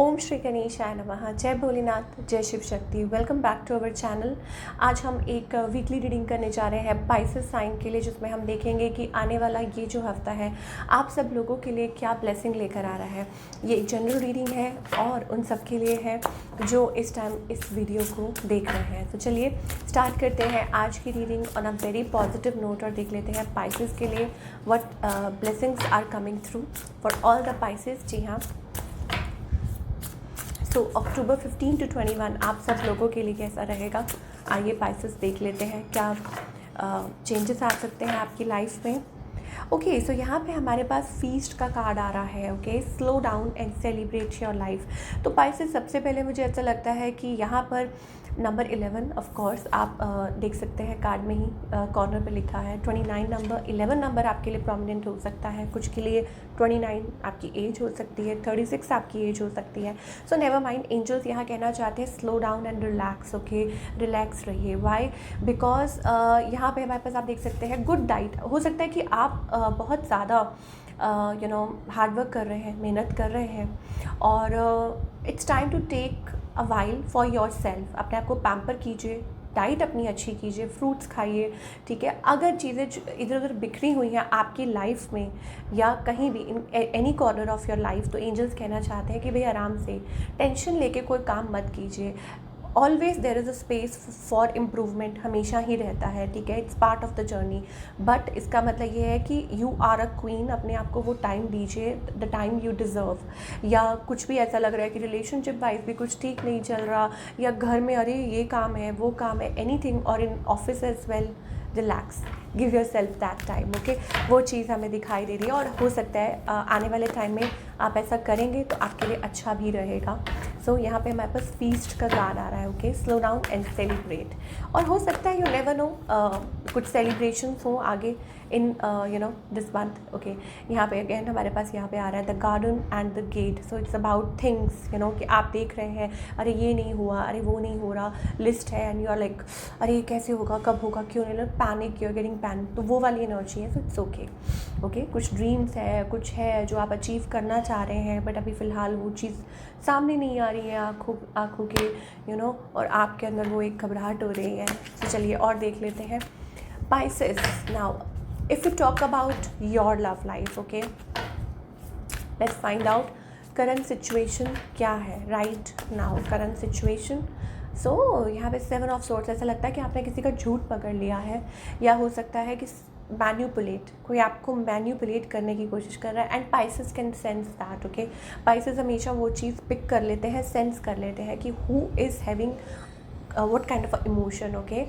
ओम श्री गणेशाय नमः। जय भोलेनाथ, जय Shiv Shakti. Welcome back to our channel. आज हम एक वीकली रीडिंग करने जा रहे हैं पाइसेस साइन के लिए, जिसमें हम देखेंगे कि आने वाला ये जो हफ्ता है आप सब लोगों के लिए क्या ब्लेसिंग लेकर आ रहा है। ये एक जनरल रीडिंग है और उन सब के लिए है जो इस टाइम इस वीडियो को देख रहे हैं। तो चलिए स्टार्ट करते हैं आज की reading on a very positive note और देख लेते हैं पाइसेस के लिए what blessings are coming through for all the Pisces. जी हाँ, तो अक्टूबर 15 to 21 आप सब लोगों के लिए कैसा रहेगा, आइए पाइसेस देख लेते हैं क्या चेंजेस आ सकते हैं आपकी लाइफ में। ओके, सो यहाँ पे हमारे पास फीस्ट का कार्ड आ रहा है। Okay, slow down and celebrate your life. तो पाइसेस सबसे पहले मुझे ऐसा लगता है कि यहाँ पर नंबर 11 ऑफ कोर्स आप देख सकते हैं कार्ड में ही कॉर्नर पे लिखा है 29 नंबर। 11 नंबर आपके लिए प्रोमिनेंट हो सकता है, कुछ के लिए 29 आपकी एज हो सकती है, 36 आपकी एज हो सकती है। सो नेवर माइंड, एंजल्स यहाँ कहना चाहते हैं slow down and relax. Okay, relax रहिए। वाई? बिकॉज यहाँ पे हमारे पास आप देख सकते हैं गुड डाइट। हो सकता है कि आप बहुत ज़्यादा हार्डवर्क कर रहे हैं, मेहनत कर रहे हैं और it's time to take a while for yourself. अपने आप को पैम्पर कीजिए, डाइट अपनी अच्छी कीजिए, फ्रूट्स खाइए, ठीक है। अगर चीज़ें इधर उधर बिखरी हुई हैं आपकी लाइफ में या कहीं भी in any corner of your life, तो एंजल्स कहना चाहते हैं कि भाई आराम से, टेंशन लेके कोई काम मत कीजिए। Always there is a space for improvement, हमेशा ही रहता है, ठीक है। It's part of the journey. But इसका मतलब ये है कि यू आर अ क्वीन, अपने आप को वो टाइम दीजिए, द टाइम यू डिज़र्व। या कुछ भी ऐसा लग रहा है कि रिलेशनशिप वाइज भी कुछ ठीक नहीं चल रहा, या घर में अरे ये काम है वो काम है, एनीथिंग, और in office as well, relax, give yourself that time. Okay, वो चीज़ हमें दिखाई दे रही है और हो सकता है आने वाले टाइम में आप ऐसा करेंगे तो आपके लिए अच्छा भी रहेगा। सो यहाँ पे हमारे पास फीस्ट का कार्ड आ रहा है। Okay, slow down and celebrate. और हो सकता है यू नेवर नो कुछ सेलिब्रेशंस हो आगे इन दिस मंथ। ओके, यहाँ पे अगेन हमारे पास यहाँ पे आ रहा है the garden and the gate. So it's about things कि आप देख रहे हैं अरे ये नहीं हुआ, अरे वो नहीं हो रहा, लिस्ट है एंड यू आर लाइक अरे ये कैसे होगा, कब होगा, क्यों नहीं, panic, you are getting panic. तो वो वाली एनर्जी है। So it's okay. ओके, कुछ ड्रीम्स है, कुछ है जो आप अचीव करना चाह रहे हैं बट अभी फ़िलहाल वो चीज़ सामने नहीं आ रही है आँखों के और आपके अंदर वो एक घबराहट हो रही है। तो चलिए और देख लेते हैं Pisces. Now if you talk about your love life, okay, let's find out current situation क्या है राइट नाउ। करंट सिचुएशन, सो यहाँ पे 7 ऑफ सोर्ट्स। ऐसा लगता है कि आपने किसी का झूठ पकड़ लिया है, या हो सकता है कि मैन्यूपुलेट, कोई आपको मैन्यूपुलेट करने की कोशिश कर रहा है। And Pisces can sense that. Okay, Pisces हमेशा वो चीज़ पिक कर लेते हैं, सेंस कर लेते हैं कि who is having what kind of emotion. okay,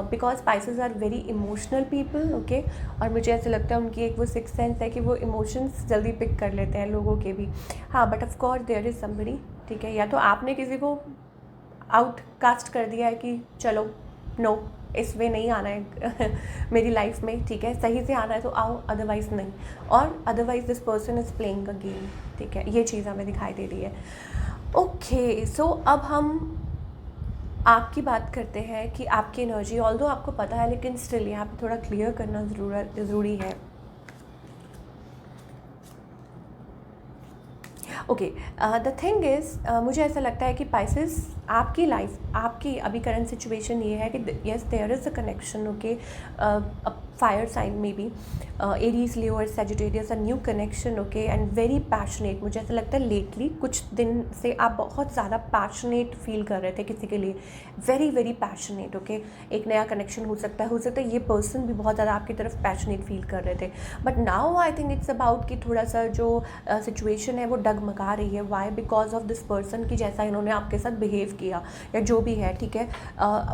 because Pisces are very emotional people. okay, और मुझे ऐसा लगता है उनकी एक वो सिक्स सेंस है कि वो इमोशंस जल्दी पिक कर लेते हैं लोगों के भी। हाँ, but of course there is somebody, ठीक है, या तो आपने किसी को आउटकास्ट कर दिया है कि चलो नो, इस वे नहीं आना है मेरी लाइफ में, ठीक है, सही से आना है तो आओ, अदरवाइज़ नहीं। और otherwise this person is playing a game, ठीक है, ये चीज़ हमें दिखाई दे रही है। ओके, सो अब हम आपकी बात करते हैं कि आपकी एनर्जी, ऑल्दो आपको पता है लेकिन स्टिल यहाँ पे थोड़ा क्लियर करना ज़रूरी है। ओके, द थिंग इज़, मुझे ऐसा लगता है कि पाइसेस आपकी लाइफ, आपकी अभी करंट सिचुएशन ये है कि yes there is a connection. Okay, fire sign में बी एरीज, लियो और Sagittarius, a new connection. Okay, and very passionate. मुझे ऐसा लगता है लेटली कुछ दिन से आप बहुत ज़्यादा पैशनेट फील कर रहे थे किसी के लिए, वेरी वेरी पैशनेट। ओके, एक नया कनेक्शन हो सकता है ये पर्सन भी बहुत ज़्यादा आपकी तरफ पैशनेट फील कर रहे थे। But now I think it's about कि थोड़ा सा जो सिचुएशन है वो डगमगा रही है। Why? Because of this person की जैसा इन्होंने आपके साथ बिहेव किया या जो भी है, ठीक है।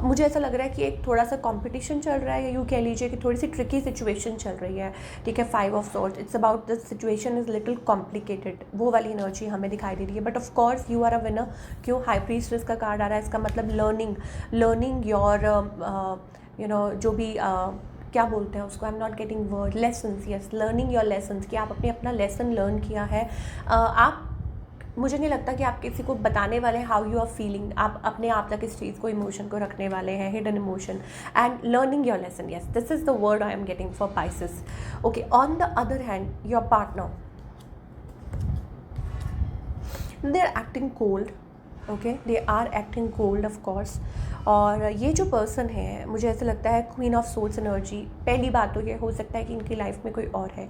मुझे ऐसा लग रहा है कि एक थोड़ा सा कंपटीशन चल रहा है, या यूँ कह लीजिए कि थोड़ी सी ट्रिकी सिचुएशन चल रही है, ठीक है। 5 of swords, it's about the situation is little complicated, वो वाली एनर्जी हमें दिखाई दे रही है। But of course you are a winner. क्यों? हाई प्रीस्टेस का कार्ड आ रहा है, इसका मतलब लर्निंग योर जो भी क्या बोलते हैं उसको, I am not getting word, lessons, yes, learning your lessons, कि आप अपना लेसन लर्न किया है। आप, मुझे नहीं लगता कि आप किसी को बताने वाले हैं हाउ यू आर फीलिंग, आप अपने आप तक इस चीज़ को, इमोशन को रखने वाले हैं, hidden emotion, and learning your lesson, yes, this is the word I am getting for Pisces. Okay, on the other hand your partner, they are acting cold, okay, they are acting cold of course. और ये जो person है मुझे ऐसा लगता है queen of source energy. पहली बात तो ये हो सकता है कि इनकी लाइफ में कोई और है।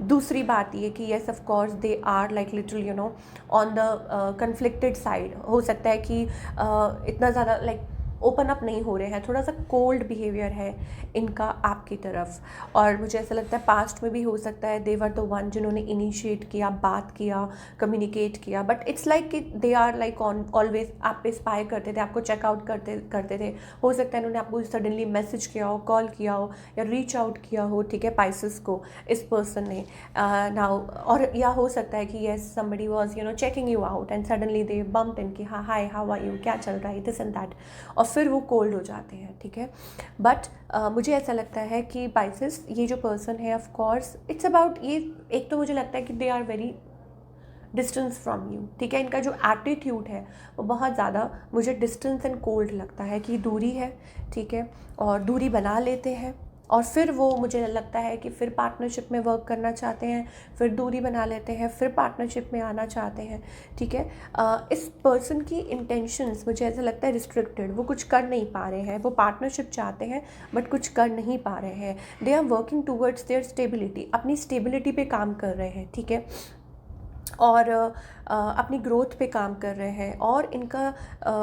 दूसरी बात ये कि yes of course they are like little you know on the conflicted side. हो सकता है कि इतना ज़्यादा लाइक ओपन अप नहीं हो रहे हैं, थोड़ा सा कोल्ड बिहेवियर है इनका आपकी तरफ। और मुझे ऐसा लगता है पास्ट में भी हो सकता है दे वर द वन जिन्होंने इनिशिएट किया, बात किया, कम्युनिकेट किया, बट इट्स लाइक कि they are like on always आप पे स्पाई करते थे, आपको चेकआउट करते थे। हो सकता है इन्होंने आपको सडनली मैसेज किया हो, कॉल किया हो या रीच आउट किया हो, ठीक है, पाइसेस को इस पर्सन ने नाउ। और या हो सकता है कि yes somebody was you know checking you out and suddenly they bump in कि हाँ हाय हाउ आर यू, क्या चल रहा है, दिस एंड दैट, और फिर वो कोल्ड हो जाते हैं, ठीक है। बट मुझे ऐसा लगता है कि पाइसेस ये जो पर्सन है ऑफ कोर्स इट्स अबाउट ये, एक तो मुझे लगता है कि they are very distance from you, ठीक है। इनका जो एटीट्यूड है वो बहुत ज़्यादा मुझे डिस्टेंस एंड कोल्ड लगता है कि दूरी है, ठीक है, और दूरी बना लेते हैं और फिर वो मुझे लगता है कि फिर पार्टनरशिप में वर्क करना चाहते हैं, फिर दूरी बना लेते हैं, फिर पार्टनरशिप में आना चाहते हैं, ठीक है। इस पर्सन की इंटेंशंस मुझे ऐसा लगता है रिस्ट्रिक्टेड, वो कुछ कर नहीं पा रहे हैं, वो पार्टनरशिप चाहते हैं बट कुछ कर नहीं पा रहे हैं। They are working towards their stability, अपनी स्टेबिलिटी पे काम कर रहे हैं, ठीक है, और अपनी ग्रोथ पे काम कर रहे हैं। और इनका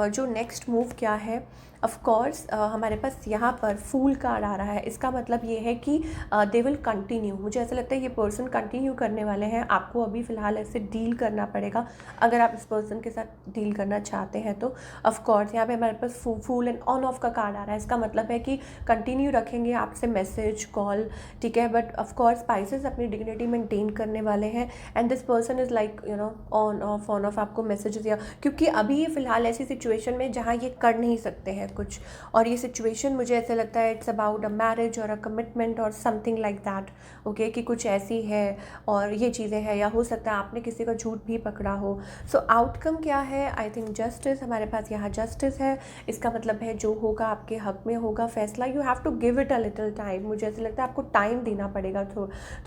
जो नेक्स्ट मूव क्या है, ऑफ कोर्स हमारे पास यहाँ पर फूल कार्ड आ रहा है। इसका मतलब ये है कि दे विल कंटिन्यू, मुझे ऐसा लगता है ये पर्सन कंटिन्यू करने वाले हैं। आपको अभी फ़िलहाल ऐसे डील करना पड़ेगा अगर आप इस पर्सन के साथ डील करना चाहते हैं तो। ऑफ कोर्स यहाँ पे हमारे पास फूल एंड ऑन ऑफ का कार्ड आ रहा है। इसका मतलब है कि कंटिन्यू रखेंगे आपसे मैसेज कॉल, ठीक है, बट ऑफ कोर्स स्पाइसेस अपनी डिग्निटी मेंटेन करने वाले हैं and this person is like you know on off आपको मैसेजेस या, क्योंकि अभी ये फ़िलहाल ऐसी सिचुएशन में जहाँ ये कर नहीं सकते हैं कुछ। और ये सिचुएशन मुझे ऐसा लगता है इट्स अबाउट अ मैरिज और अ कमिटमेंट और समथिंग लाइक दैट, ओके, कि कुछ ऐसी है और ये चीज़ें हैं, या हो सकता है आपने किसी का झूठ भी पकड़ा हो। सो आउटकम क्या है, आई थिंक जस्टिस, हमारे पास यहाँ जस्टिस है। इसका मतलब है जो होगा आपके हक में होगा फैसला। You have to give it a little time, मुझे ऐसा लगता है आपको टाइम देना पड़ेगा।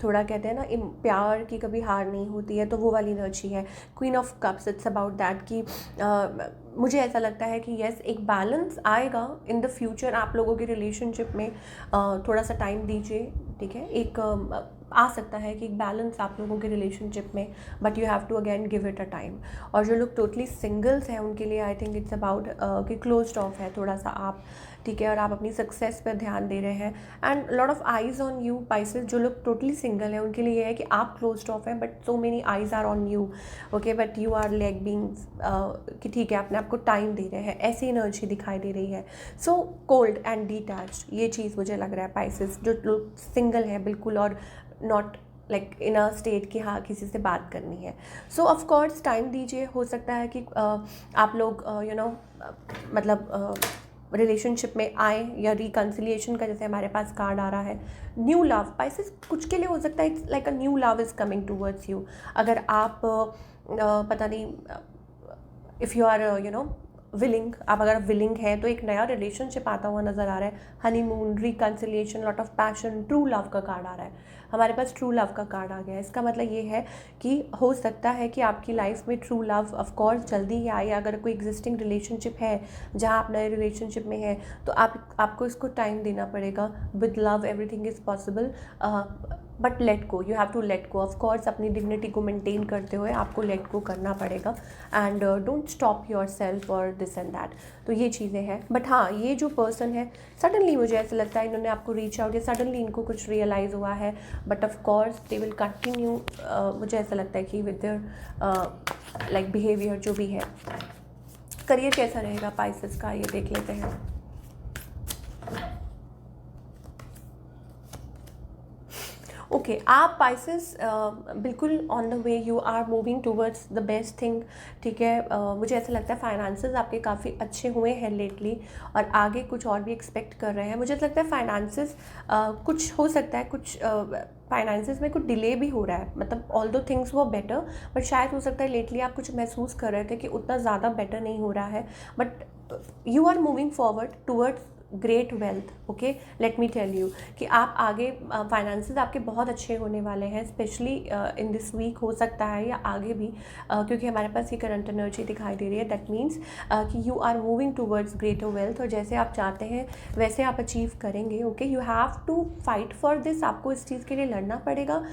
थोड़ा कहते हैं ना प्यार की कभी हार नहीं होती है, तो वो वाली एनर्जी है। Queen of cups, it's about that कि मुझे ऐसा लगता है कि येस एक बैलेंस आएगा इन द फ्यूचर आप लोगों के रिलेशनशिप में। थोड़ा सा टाइम दीजिए, ठीक है, एक आ सकता है कि एक बैलेंस आप लोगों के रिलेशनशिप में, but you have to again give it a time. और जो लोग टोटली सिंगल्स हैं उनके लिए आई थिंक इट्स अबाउट कि क्लोज्ड ऑफ है थोड़ा सा आप, ठीक है, और आप अपनी सक्सेस पर ध्यान दे रहे हैं and lot of eyes on you Pisces. जो लोग टोटली सिंगल हैं उनके लिए ये है कि आप क्लोज्ड ऑफ हैं but so many eyes are on you, okay, but you are like being कि ठीक है अपने आपको टाइम दे रहे हैं, ऐसी एनर्जी दिखाई दे रही है। सो कोल्ड एंड डिटैच्ड, ये चीज़ मुझे लग रहा है पाइसेस जो लोग सिंगल हैं बिल्कुल, और not like in a state कि हाँ किसी से बात करनी है। सो ऑफ कोर्स टाइम दीजिए, हो सकता है कि आप लोग यू नो मतलब रिलेशनशिप में आए या रिकन्सिलिएशन का, जैसे हमारे पास कार्ड आ रहा है न्यू लव। पाइसेस कुछ के लिए हो सकता है it's like a new love is coming towards you. अगर आप पता नहीं if you are you know willing, आप अगर विलिंग हैं तो एक नया रिलेशनशिप आता हुआ नज़र आ रहा है। Honeymoon, reconciliation, lot of passion, true love का कार्ड आ रहा है। हमारे पास ट्रू लव का कार्ड आ गया है। इसका मतलब ये है कि हो सकता है कि आपकी लाइफ में ट्रू लव ऑफ कोर्स जल्दी ही आए। अगर कोई एग्जिस्टिंग रिलेशनशिप है जहाँ आप नए रिलेशनशिप में हैं तो आपको इसको टाइम देना पड़ेगा। With love everything is possible, but let go, you have to let go. Of course अपनी डिग्निटी को मेंटेन करते हुए आपको लेट गो करना पड़ेगा and don't stop yourself और दिस एंड दैट। तो ये चीज़ें हैं। बट हाँ, ये जो पर्सन है सडनली मुझे ऐसा लगता है इन्होंने आपको रीच आउट या सडनली इनको कुछ रियलाइज़ हुआ है, but of course they will continue. मुझे ऐसा लगता है कि विद देयर लाइक बिहेवियर जो भी है। करियर कैसा रहेगा पाइसेस का, ये देख लेते हैं। ओके, आप पाइसेस बिल्कुल on the way, you are moving towards the best thing, ठीक है। मुझे ऐसा लगता है फाइनेंसेस आपके काफ़ी अच्छे हुए हैं लेटली और आगे कुछ और भी एक्सपेक्ट कर रहे हैं। मुझे ऐसा लगता है फाइनेंसेस कुछ हो सकता है, कुछ फाइनेंसेस में कुछ डिले भी हो रहा है, मतलब ऑल दो थिंग्स वो बेटर, बट शायद हो सकता है लेटली आप कुछ महसूस कर रहे थे कि उतना ज़्यादा बेटर नहीं हो रहा है, but you are moving forward towards great wealth. Okay, let me tell you कि आप आगे फाइनेंसेस आपके बहुत अच्छे होने वाले हैं, स्पेशली इन दिस वीक हो सकता है या आगे भी, क्योंकि हमारे पास ये करंट एनर्जी दिखाई दे रही है। दैट मीन्स कि you are moving towards greater wealth, और जैसे आप चाहते हैं वैसे आप अचीव करेंगे। Okay, you have to fight for this, आपको इस चीज़ के लिए लड़ना पड़ेगा।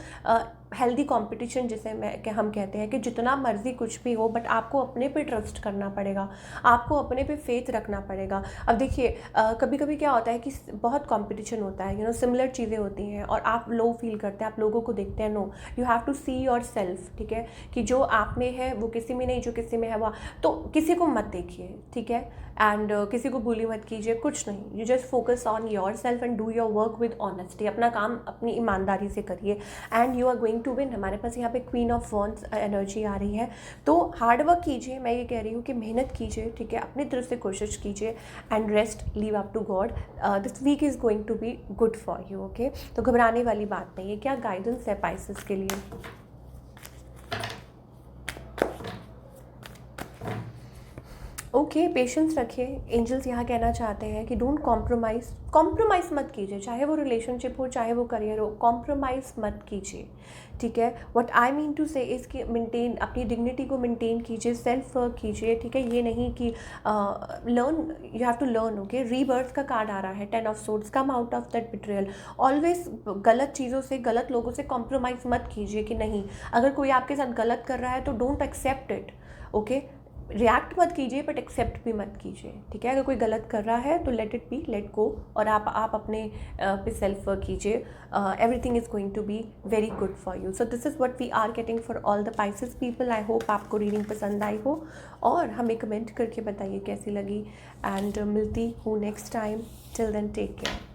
हेल्दी कंपटीशन जिसे हम कहते हैं कि जितना मर्जी कुछ भी हो, बट आपको अपने पे ट्रस्ट करना पड़ेगा, आपको अपने पे फेथ रखना पड़ेगा। अब देखिए कभी कभी क्या होता है कि बहुत कंपटीशन होता है, सिमिलर चीज़ें होती हैं और आप लो फील करते हैं, आप लोगों को देखते हैं। No, you have to see yourself, ठीक है, कि जो आप में है वो किसी में नहीं, जो किसी में है वो, तो किसी को मत देखिए, ठीक है, एंड किसी को बुली मत कीजिए, कुछ नहीं। You just focus on yourself and do your work with honesty, अपना काम अपनी ईमानदारी से करिए and you are going to win. हमारे पास यहाँ पे क्वीन ऑफ वॉन्ड्स एनर्जी आ रही है, तो हार्ड वर्क कीजिए, मैं ये कह रही हूँ कि मेहनत कीजिए, ठीक है, अपनी तरफ से कोशिश कीजिए and rest leave up to God. This week is going to be good for you. Okay, तो घबराने वाली बात नहीं है। क्या गाइडेंस है पाइसेस के लिए? ओके, पेशेंस रखिए। एंजल्स यहाँ कहना चाहते हैं कि डोंट कॉम्प्रोमाइज़ मत कीजिए, चाहे वो रिलेशनशिप हो, चाहे वो करियर हो, कॉम्प्रोमाइज़ मत कीजिए, ठीक है। What I mean to say is कि मेंटेन, अपनी डिग्निटी को मेंटेन कीजिए, सेल्फ वर्क कीजिए, ठीक है। ये नहीं कि learn, you have to learn. Okay, rebirth का कार्ड आ रहा है, 10 of swords, come out of that betrayal. Always गलत चीज़ों से, गलत लोगों से कॉम्प्रोमाइज़ मत कीजिए कि नहीं, अगर कोई आपके साथ गलत कर रहा है तो don't accept it. Okay, react मत कीजिए बट एक्सेप्ट भी मत कीजिए, ठीक है। अगर कोई गलत कर रहा है तो let it be, let go, और आप अपने पे सेल्फ वर्क कीजिए। Everything is going to be very good for you. So this is what we are getting for all the Pisces people. I hope आपको रीडिंग पसंद आई हो और हमें कमेंट करके बताइए कैसी लगी, एंड मिलती हूँ next time. Till then take care.